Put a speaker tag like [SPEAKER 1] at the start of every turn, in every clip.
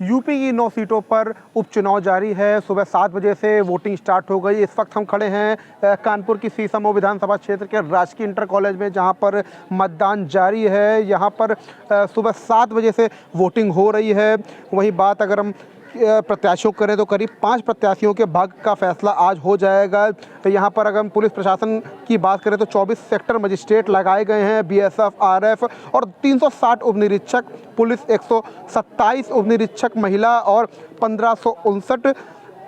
[SPEAKER 1] UP की 9 सीटों पर उपचुनाव जारी है। सुबह 7 बजे से वोटिंग स्टार्ट हो गई। इस वक्त हम खड़े हैं कानपुर की सीसामऊ विधानसभा क्षेत्र के राजकीय इंटर कॉलेज में, जहां पर मतदान जारी है। यहां पर सुबह 7 बजे से वोटिंग हो रही है। वहीं बात अगर हम प्रत्याशियों करें तो करीब 5 प्रत्याशियों के भाग्य का फैसला आज हो जाएगा। तो यहाँ पर अगर हम पुलिस प्रशासन की बात करें तो 24 सेक्टर मजिस्ट्रेट लगाए गए हैं, बीएसएफ, आरएफ और 360 उपनिरीक्षक पुलिस, 127 उपनिरीक्षक महिला और 1559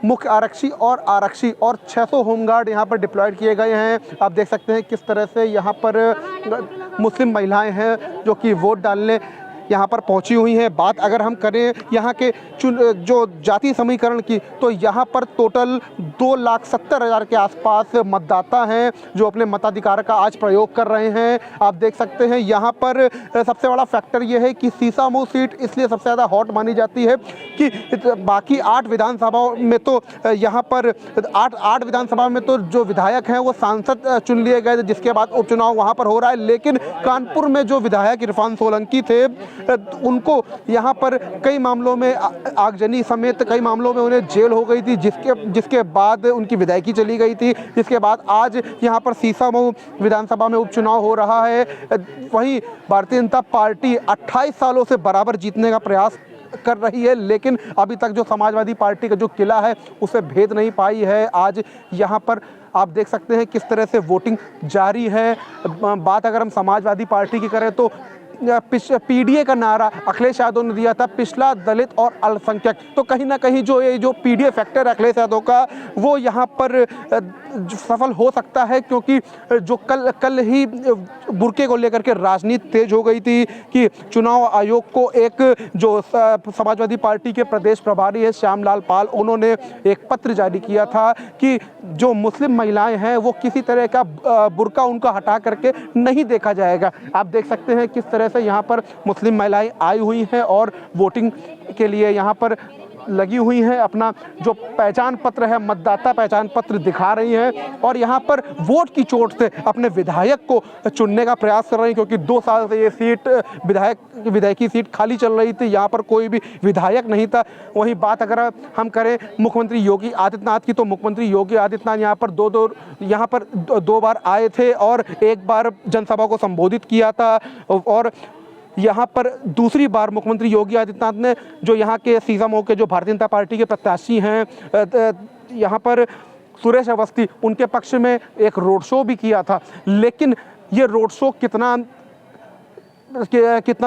[SPEAKER 1] मुख्य आरक्षी और 600 होमगार्ड यहाँ पर डिप्लॉयड किए गए हैं। आप देख सकते हैं किस तरह से यहाँ पर मुस्लिम महिलाएं हैं जो कि वोट डालने यहाँ पर पहुंची हुई हैं। बात अगर हम करें यहाँ के जो जाति समीकरण की, तो यहाँ पर टोटल 2,70,000 के आसपास मतदाता हैं जो अपने मताधिकार का आज प्रयोग कर रहे हैं। आप देख सकते हैं यहाँ पर सबसे बड़ा फैक्टर ये है कि सीसामऊ सीट इसलिए सबसे ज़्यादा हॉट मानी जाती है कि बाकी 8 विधानसभाओं में तो यहाँ पर 8 विधानसभा में तो जो विधायक हैं वो सांसद चुन लिए गए, जिसके बाद उपचुनाव वहाँ पर हो रहा है। लेकिन कानपुर में जो विधायक इरफान सोलंकी थे, उनको यहाँ पर कई मामलों में आगजनी समेत कई मामलों में उन्हें जेल हो गई थी, जिसके बाद उनकी विदायगी चली गई थी। जिसके बाद आज यहाँ पर सीसामऊ विधानसभा में उपचुनाव हो रहा है। वहीं भारतीय जनता पार्टी 28 सालों से बराबर जीतने का प्रयास कर रही है, लेकिन अभी तक जो समाजवादी पार्टी का जो किला है उसे भेद नहीं पाई है। आज यहाँ पर आप देख सकते हैं किस तरह से वोटिंग जारी है। बात अगर हम समाजवादी पार्टी की करें तो पीडीए का नारा अखिलेश यादव ने दिया था, पिछड़ा, दलित और अल्पसंख्यक। तो कहीं ना कहीं जो पीडीए फैक्टर अखिलेश यादव का, वो यहाँ पर सफल हो सकता है, क्योंकि जो कल ही बुर्के को लेकर के राजनीति तेज हो गई थी कि चुनाव आयोग को एक जो समाजवादी पार्टी के प्रदेश प्रभारी है श्यामलाल पाल, उन्होंने एक पत्र जारी किया था कि जो मुस्लिम महिलाएं हैं वो किसी तरह का बुर्का उनका हटा करके नहीं देखा जाएगा। आप देख सकते हैं किस तरह से यहाँ पर मुस्लिम महिलाएं आई हुई हैं और वोटिंग के लिए यहाँ पर लगी हुई हैं। अपना जो पहचान पत्र है, मतदाता पहचान पत्र दिखा रही हैं और यहाँ पर वोट की चोट से अपने विधायक को चुनने का प्रयास कर रही हैं, क्योंकि 2 साल से ये सीट विधायकी सीट खाली चल रही थी। यहाँ पर कोई भी विधायक नहीं था। वहीं बात अगर हम करें मुख्यमंत्री योगी आदित्यनाथ की, तो मुख्यमंत्री योगी आदित्यनाथ यहाँ पर दो बार आए थे और एक बार जनसभा को संबोधित किया था। और यहाँ पर दूसरी बार मुख्यमंत्री योगी आदित्यनाथ ने जो यहाँ के सीसामऊ के जो भारतीय जनता पार्टी के प्रत्याशी हैं, यहाँ पर सुरेश अवस्थी, उनके पक्ष में एक रोड शो भी किया था। लेकिन ये रोड शो कितना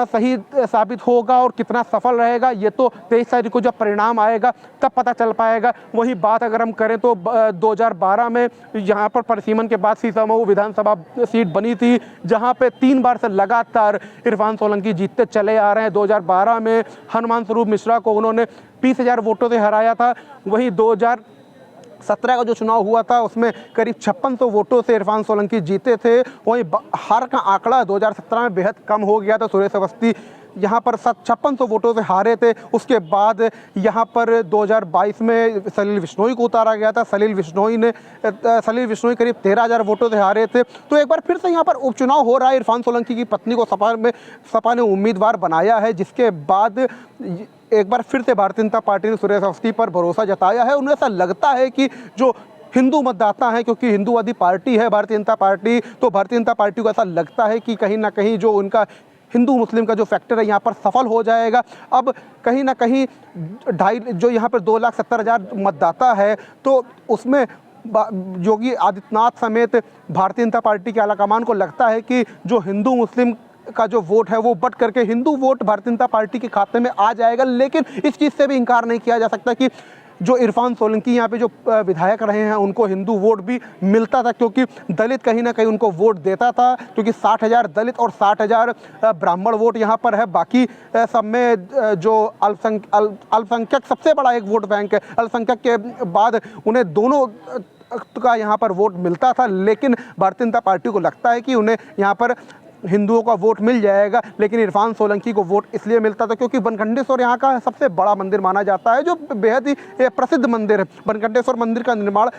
[SPEAKER 1] सही साबित होगा और कितना सफल रहेगा, ये तो 23 तारीख को जब परिणाम आएगा तब पता चल पाएगा। वही बात अगर हम करें तो 2012 में यहाँ पर परिसीमन के बाद सीसामऊ विधानसभा सीट बनी थी, जहाँ पे 3 बार से लगातार इरफान सोलंकी जीतते चले आ रहे हैं। 2012 में हनुमान स्वरूप मिश्रा को उन्होंने 20,000 वोटों से हराया था। वहीं 2017 का जो चुनाव हुआ था उसमें करीब 5600 वोटों से इरफान सोलंकी जीते थे। वहीं हार का आंकड़ा 2017 में बेहद कम हो गया था। सुरेश अवस्थी यहाँ पर 5600 वोटों से हारे थे। उसके बाद यहाँ पर 2022 में सलील बिश्नोई को उतारा गया था। सलील बिश्नोई करीब 13,000 वोटों से हारे थे। तो एक बार फिर से यहाँ पर उपचुनाव हो रहा है। इरफान सोलंकी की पत्नी को सपा ने उम्मीदवार बनाया है, जिसके बाद एक बार फिर से भारतीय जनता पार्टी ने सुरेश अवस्थी पर भरोसा जताया है। उन्हें ऐसा लगता है कि जो हिंदू मतदाता है, क्योंकि हिंदूवादी पार्टी है भारतीय जनता पार्टी, तो भारतीय जनता पार्टी को ऐसा लगता है कि कहीं ना कहीं जो उनका हिंदू मुस्लिम का जो फैक्टर है यहाँ पर सफल हो जाएगा। अब कहीं ना कहीं जो यहाँ पर 2,70,000 मतदाता है, तो उसमें योगी आदित्यनाथ समेत भारतीय जनता पार्टी के आलाकमान को लगता है कि जो हिंदू मुस्लिम का जो वोट है वो बट करके हिंदू वोट भारतीय जनता पार्टी के खाते में आ जाएगा। लेकिन इस चीज़ से भी इनकार नहीं किया जा सकता कि जो इरफान सोलंकी यहाँ पे जो विधायक रहे हैं उनको हिंदू वोट भी मिलता था, क्योंकि दलित कहीं ना कहीं उनको वोट देता था, क्योंकि 60,000 दलित और 60,000 ब्राह्मण वोट यहाँ पर है। बाकी सब में जो अल्पसंख्यक सबसे बड़ा एक वोट बैंक है। अल्पसंख्यक के बाद उन्हें दोनों का यहाँ पर वोट मिलता था। लेकिन भारतीय जनता पार्टी को लगता है कि उन्हें यहाँ पर हिंदुओं का वोट मिल जाएगा। लेकिन इरफान सोलंकी को वोट इसलिए मिलता था क्योंकि बनखंडेश्वर यहाँ का सबसे बड़ा मंदिर माना जाता है, जो बेहद ही प्रसिद्ध मंदिर है। बनखंडेश्वर मंदिर का निर्माण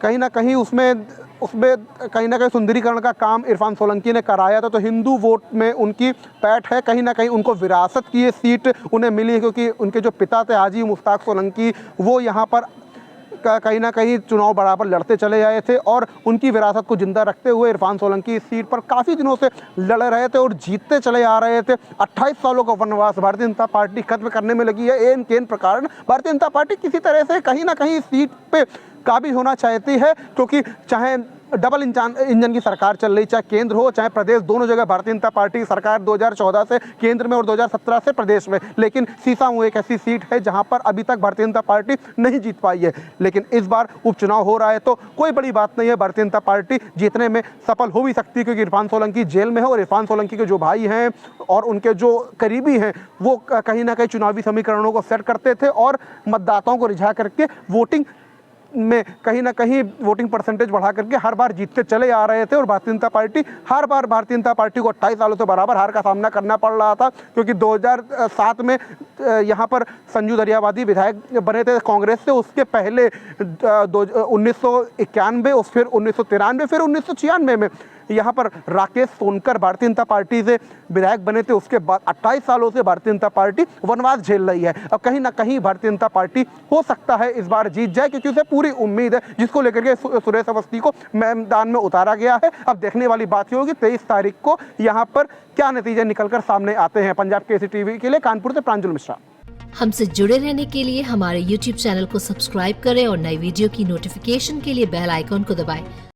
[SPEAKER 1] कहीं ना कहीं उसमें उसमें कहीं ना कहीं सुंदरीकरण का काम इरफान सोलंकी ने कराया था, तो हिंदू वोट में उनकी पैठ है। कहीं ना कहीं उनको विरासत की ये सीट उन्हें मिली है, क्योंकि उनके जो पिता थे हाजी मुश्ताक सोलंकी, वो यहाँ पर कहीं ना कहीं चुनाव बराबर लड़ते चले आए थे, और उनकी विरासत को जिंदा रखते हुए इरफान सोलंकी इस सीट पर काफ़ी दिनों से लड़ रहे थे और जीतते चले आ रहे थे। 28 सालों का वनवास भारतीय जनता पार्टी खत्म करने में लगी है। एन केन प्रकार भारतीय जनता पार्टी किसी तरह से कहीं ना कहीं इस सीट पे काबिज होना चाहती है, क्योंकि चाहे डबल इंजन की सरकार चल रही, चाहे केंद्र हो चाहे प्रदेश, दोनों जगह भारतीय जनता पार्टी की सरकार 2014 से केंद्र में और 2017 से प्रदेश में। लेकिन सीसामऊ एक ऐसी सीट है जहां पर अभी तक भारतीय जनता पार्टी नहीं जीत पाई है। लेकिन इस बार उपचुनाव हो रहा है तो कोई बड़ी बात नहीं है, भारतीय जनता पार्टी जीतने में सफल हो भी सकती है, क्योंकि इरफान सोलंकी जेल में है और इरफान सोलंकी के जो भाई हैं और उनके जो करीबी हैं वो कहीं ना कहीं चुनावी समीकरणों को सेट करते थे और मतदाताओं को रिझा करके वोटिंग में कहीं ना कहीं वोटिंग परसेंटेज बढ़ा करके हर बार जीतते चले आ रहे थे। और भारतीय जनता पार्टी हर बार भारतीय जनता पार्टी को 28 सालों से बराबर हार का सामना करना पड़ रहा था, क्योंकि 2007 में यहाँ पर संजू दरियावादी विधायक बने थे कांग्रेस से, उसके पहले 1991 और फिर 1993 फिर 1996 में यहाँ पर राकेश सोनकर भारतीय जनता पार्टी से विधायक बने थे। उसके बाद 28 सालों से भारतीय जनता पार्टी वनवास झेल रही है। अब कहीं ना कहीं भारतीय जनता पार्टी हो सकता है इस बार जीत जाए, क्योंकि उसे पूरी उम्मीद है, जिसको लेकर के सुरेश अवस्थी को मैदान में उतारा गया है। अब देखने वाली बात ये होगी 23 तारीख को यहाँ पर क्या नतीजे निकलकर सामने आते हैं। पंजाब केसरी टीवी के लिए कानपुर से प्रांजल मिश्रा।
[SPEAKER 2] हमसे जुड़े रहने के लिए हमारे YouTube चैनल को सब्सक्राइब करें और नई वीडियो की नोटिफिकेशन के लिए बेल आइकॉन को दबाएं।